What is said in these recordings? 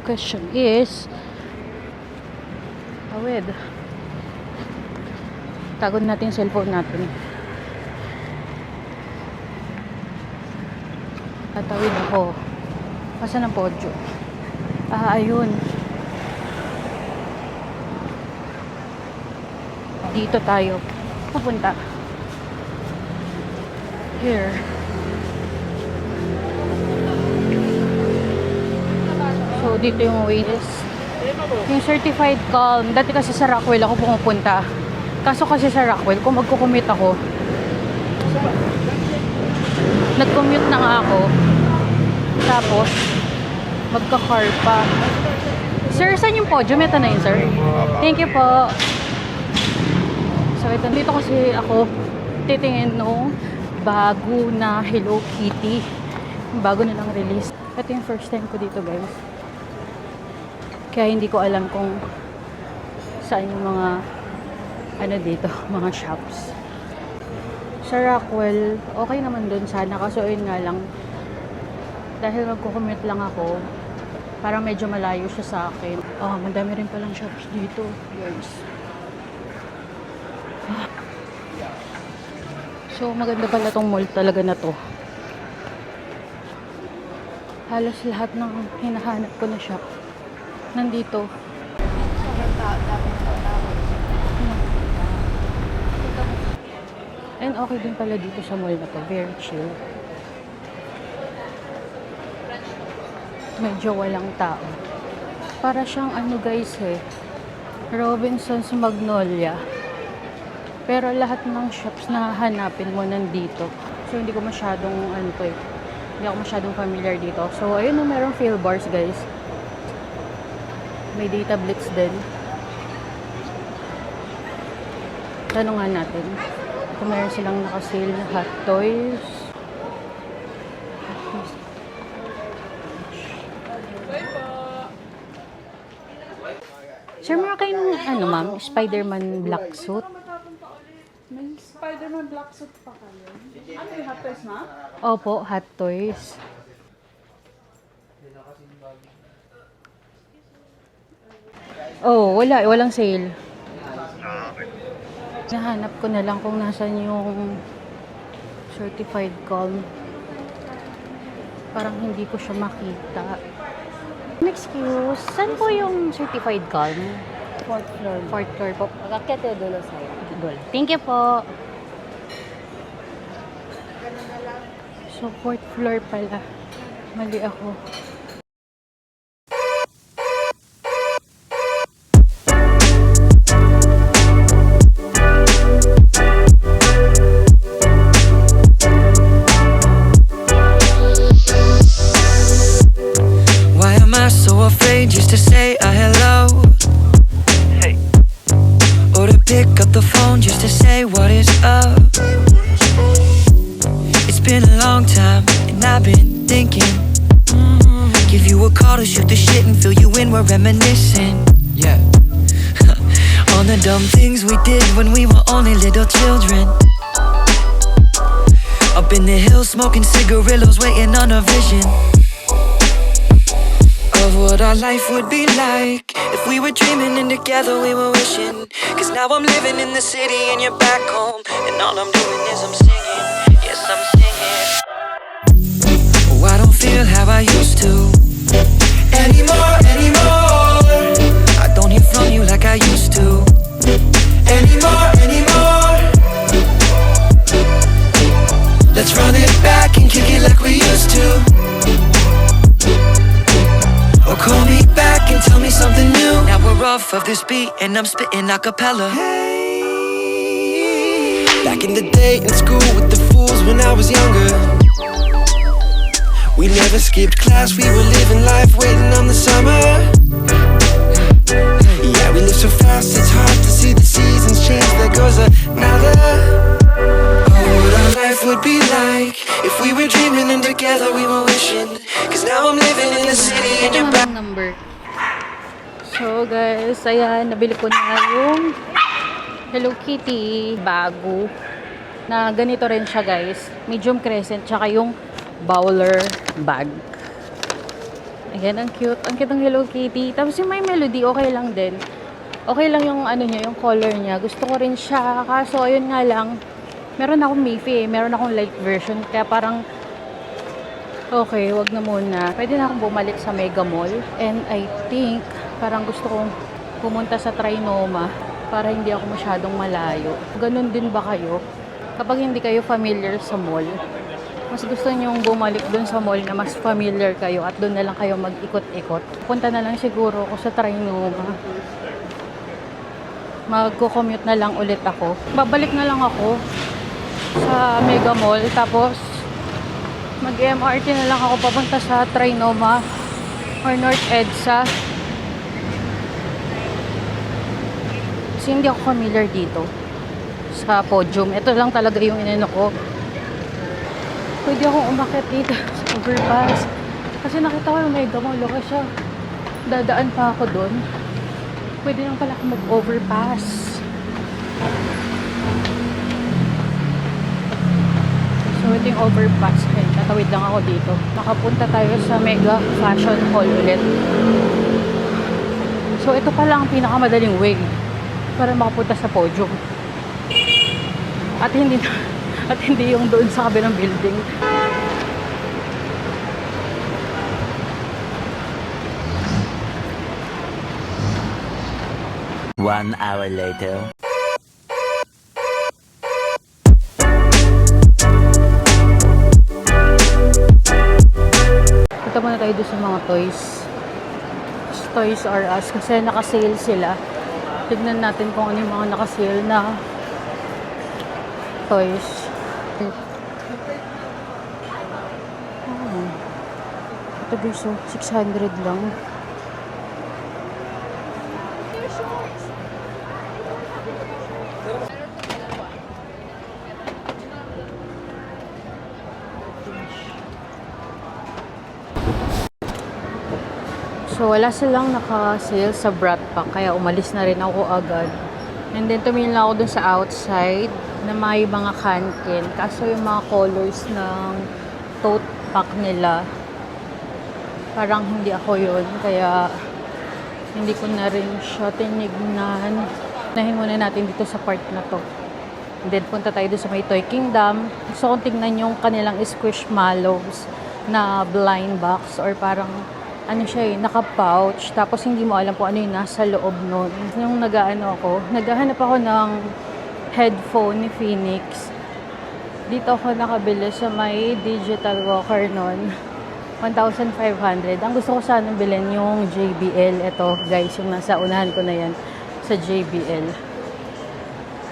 question is, awed. Tagod natin yung cellphone natin. Tatawid ako. Asan ang podyo? Ayun. Dito tayo pupunta. Here. So, dito yung waitlist. Yung certified calm. Dati kasi sa Rockwell ako pumupunta. Kaso kasi sa Rockwell, kung magko-commute ako, nag-commute na nga ako. Tapos, magka-car pa. Sir, saan yung podium? Ito na yun, sir. Thank you po. So, ito, dito kasi ako titingin nung bago na Hello Kitty. Bago nilang release. Ito yung first time ko dito, guys. Kaya hindi ko alam kung saan yung mga dito, mga shops. Sa Rockwell, okay naman dun sana. Kaso yun nga lang, dahil magko-commute lang ako, parang medyo malayo siya sa akin. Madami rin palang shops dito, guys. So, maganda pala tong mall talaga na to. Halos lahat ng hinahanap ko na shop nandito. And okay din pala dito sa mall na to. Very chill. Medyo walang tao. Para siyang guys Robinson's Magnolia. Pero lahat ng shops na hahanapin mo nandito. So hindi ko masyadong hindi ako masyadong familiar dito. So ayun merong Phil Bars, guys. May data blitz din. Tanungan natin kung meron silang nakasale na hot toys. Sir, meron kayong ma'am, Spider-Man black suit? May Spider-Man black suit pa kayo. Ano yung hot toys, ma? Opo, hot toys. Oh, walang sale. Nahanap ko na lang kung nasan yung certified calm. Parang hindi ko siya makita. Excuse, saan po yung certified calm? Fourth floor. Fourth floor po. Magkakete dulo sa'yo. Thank you po. So, fourth floor pala. Mali ako. Just to say a hello, hey, or to pick up the phone just to say what is up. It's been a long time and I've been thinking, give you a call to shoot the shit and fill you in, we're reminiscing, yeah. On the dumb things we did when we were only little children. Up in the hills smoking cigarillos, waiting on a vision of what our life would be like if we were dreaming and together we were wishing. Cause now I'm living in the city and you're back home, and all I'm doing is I'm singing, yes I'm singing. Oh, I don't feel how I used to anymore. I don't hear from you like I used to anymore. Let's run it back and kick it like we used to. Or call me back and tell me something new. Now we're off of this beat and I'm spitting a cappella. Hey. Back in the day in school with the fools when I was younger, we never skipped class, we were living life waiting on the summer. Yeah, we live so fast it's hard to see the seasons change. There goes another. Oh, what our life would be like if we were dreaming and together we were wishing. Cause now I'm living in the city and you're back. Number. So guys, ayan, nabili ko na yung Hello Kitty bago. Na ganito rin siya, guys. Medium crescent, tsaka yung bowler bag. Ayan, ang cute. Ang cute ng Hello Kitty. Tapos yung may melody, okay lang din. Okay lang yung ano niya, yung color niya. Gusto ko rin siya. Kaso, ayun nga lang, meron akong Miffy eh. Meron akong light version. Kaya parang, okay, wag na muna. Pwede na akong bumalik sa Mega Mall. And I think, parang gusto kong pumunta sa Trinoma para hindi ako masyadong malayo. Ganun din ba kayo? Kapag hindi kayo familiar sa mall, mas gusto nyong bumalik dun sa mall na mas familiar kayo at dun na lang kayo mag-ikot-ikot. Punta na lang siguro ako sa Trinoma. Magko-commute na lang ulit ako. Babalik na lang ako sa Mega Mall. Tapos, mag-MRT na lang ako papunta sa Trinoma or North EDSA. Kasi hindi ako familiar dito sa Podium. Ito lang talaga yung inano ko. Pwede akong umakyat dito sa overpass. Kasi nakita ko yung Mega Mall. Okay siya. Dadaan pa ako doon. Pwede lang pala akong mag-overpass. So, ito yung overpass. Okay, tatawid lang ako dito. Nakapunta tayo sa Mega Fashion Hall ulit. So, ito pala ang pinakamadaling way para makapunta sa Podium. At hindi yung doon sa kabilang building. One hour later. Punta muna tayo doon sa mga toys. Toys R Us kasi naka-sale sila. Tignan natin kung ano yung mga naka-sale na toys. Oh. Ito guys, so 600 lang. So, wala silang naka-sale sa Brat Pack, kaya umalis na rin ako agad. And then, tumingin lang ako dun sa outside na may mga cankin. Kaso yung mga colors ng tote pack nila, parang hindi ako yun. Kaya, hindi ko na rin siya tinignan. Nahin muna natin dito sa part na to. And then, punta tayo dun sa may Toy Kingdom. Gusto kong tignan yung kanilang Squishmallows na blind box or parang ano siya eh, naka-pouch, tapos hindi mo alam kung ano yung nasa loob nun. Yung naghahanap ako ng headphone ni Phoenix. Dito ako nakabili sa may digital walker nun. 1,500. Ang gusto ko sana bilhin yung JBL. Ito guys, yung nasa unahan ko na yan sa JBL.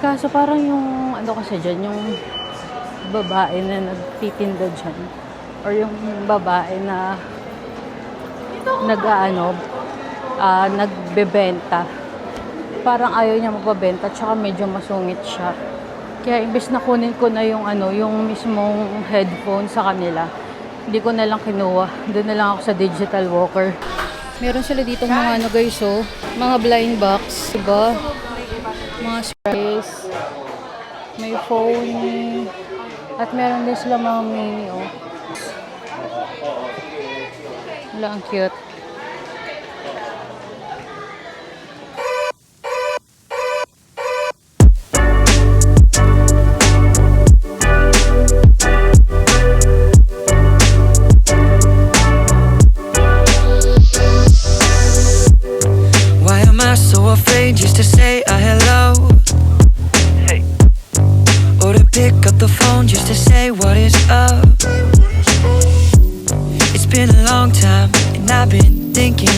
Kaso parang yung, ano kasi dyan, yung babae na nagtitinda dyan. Or yung babae na nagbebenta. Parang ayaw niya magpabenta, tsaka medyo masungit siya. Kaya imbes na kunin ko na yung yung mismong headphone sa kanila, hindi ko na lang kinuha. Doon na lang ako sa digital walker. Meron sila dito mga guys, oh, mga blind box, diba? Mga sprays, may phone, at meron din sila mga mini, oh. Wala, ang cute. Why am I so afraid just to say a hello? Hey. Or to pick up the phone just to say what is up? It's been a long time and I've been thinking,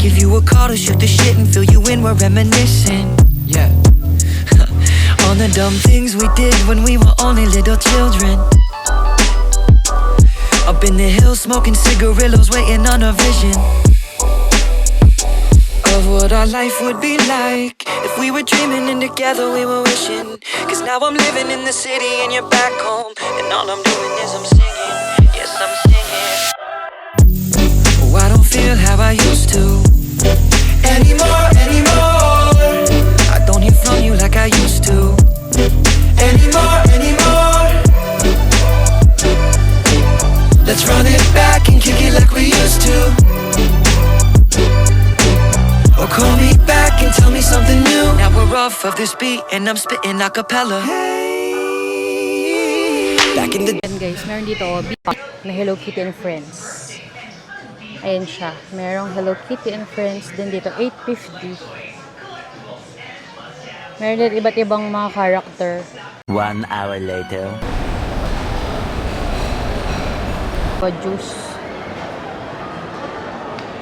give you a call to shoot the shit and fill you in, we're reminiscing. Yeah. On the dumb things we did when we were only little children. Up in the hills smoking cigarillos, waiting on a vision of what our life would be like if we were dreaming and together we were wishing. Cause now I'm living in the city and you're back home, and all I'm doing is I'm singing. Yes, I'm singing. Oh, I don't feel how I used to anymore. I don't hear from you like I used to anymore. Let's run it back and kick it like we used to. Or call me back and tell me something new. Now we're off of this beat and I'm spitting a cappella. Back in the Ayan guys, meron dito na Hello Kitty and Friends. Ayan siya. Merong Hello Kitty and Friends din dito. 850. Meron din iba't ibang mga character. 1 hour later. Juice.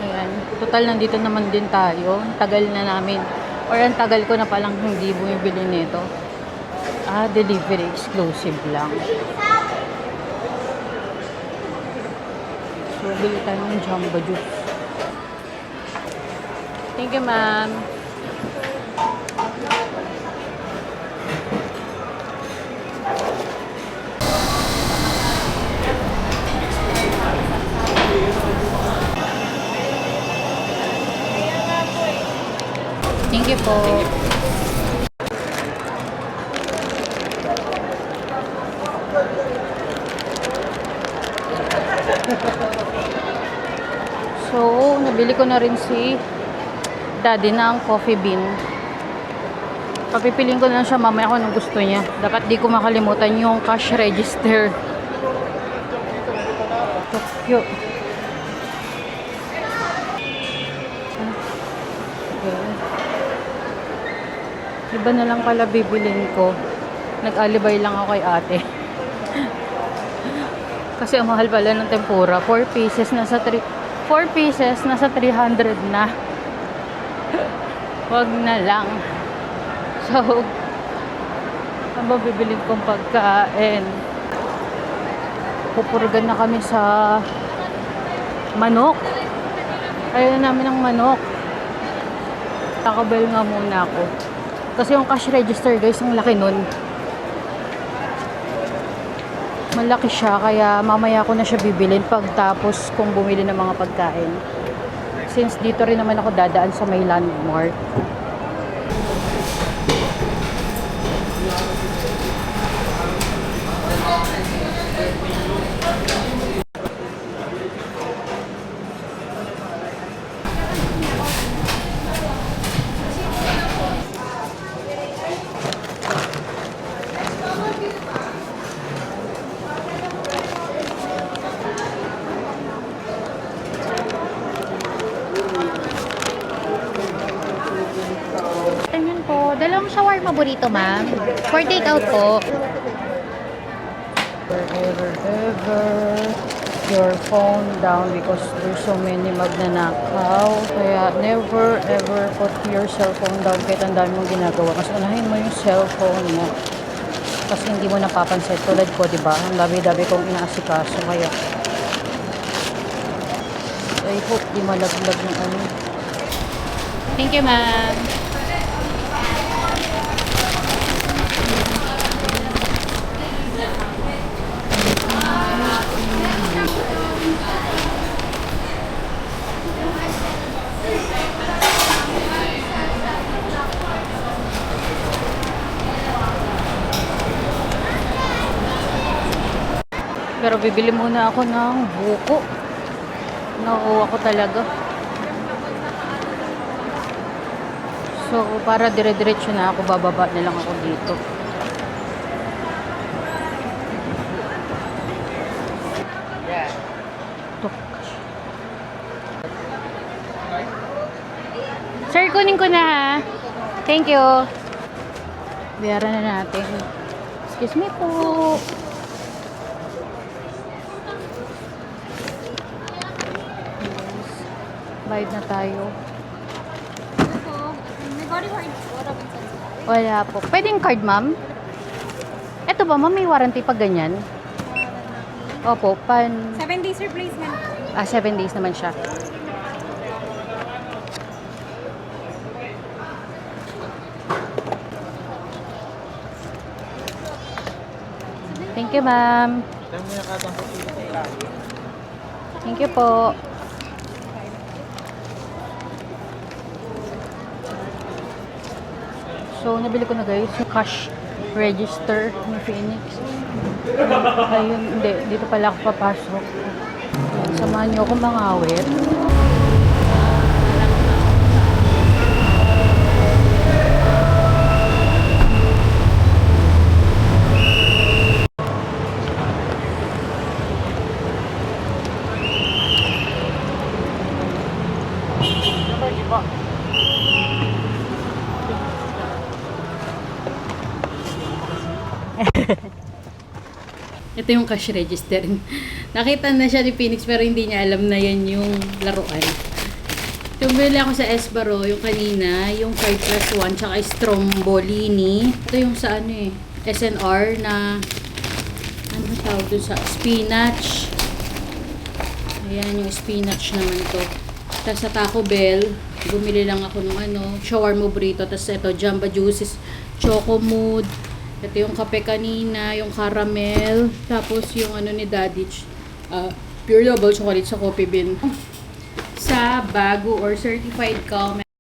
Ayan. Total, nandito naman din tayo. Ang tagal na namin. Or ang tagal ko na palang hindi bumibili nito. Delivery exclusive lang. So, bili tayo ng Jumbo Juice. Thank you, ma'am. Thank you po. So, nabili ko na rin si Daddy ng coffee bean. Papipiling ko na lang siya mamaya kung anong gusto niya. Dapat di ko makalimutan yung cash register. Tokyo. Iba na lang pala bibilin ko. Nag-alibay lang ako kay ate. Kasi ang mahal pala ng tempura. 4 pieces nasa 300 na. Wag na lang. So, ang bibilin kong pagkain. Pupurgan na kami sa manok. Ayaw na namin ng manok. Takabel nga muna ako. Kasi yung cash register guys, ang laki nun. Malaki siya, kaya mamaya ko na siya bibilin pagtapos kung bumili ng mga pagkain. Since dito rin naman ako dadaan sa may landmark. Ayun po, dalawang shawarma burrito, ma'am. For takeout po. Ever your phone down because there's so many magnanakaw. Kaya never ever put your cellphone down kahit ang dami mong ginagawa. Kasi unahin mo yung cellphone mo. Kasi hindi mo napapansin. Tulad ko, di ba? Ang dami-dami kong inaasikaso. Kaya I hope di malaglag ng ano. Thank you, ma'am. Pero bibili muna ako ng buko. Nauuwa ko talaga. So, para dire-diretso na ako, bababa na lang ako dito. Tok. Sir, kunin ko na ha. Thank you. Bayaran na natin. Excuse me po. Bayad na tayo. Wala po. Pwedeng card, ma'am? Eto ba, ma'am? May warranty pag ganyan? Opo, 7 days replacement. 7 days naman siya. Thank you, ma'am. Thank you po. So, nabili ko na guys yung cash register ni Phoenix. Ayun, hindi. Dito pala ako papasok. Samahan niyo ako mangawit. Ito yung cash register. Nakita na siya ni Phoenix pero hindi niya alam na yan yung laruan. Tumili ako sa Esbaro, yung kanina, yung 5+1, tsaka Strombolini. Ito yung sa ano eh, SNR na, ano tawag dun sa spinach. Ayan, yung spinach naman to. Tapos sa Taco Bell, bumili lang ako ng ano, shawarma burrito. Tapos ito, Jamba Juices, Choco Mood. Ito yung kape kanina, yung caramel. Tapos yung ano ni Daddy, pure double chocolate sa coffee bean. Sa bago or certified comment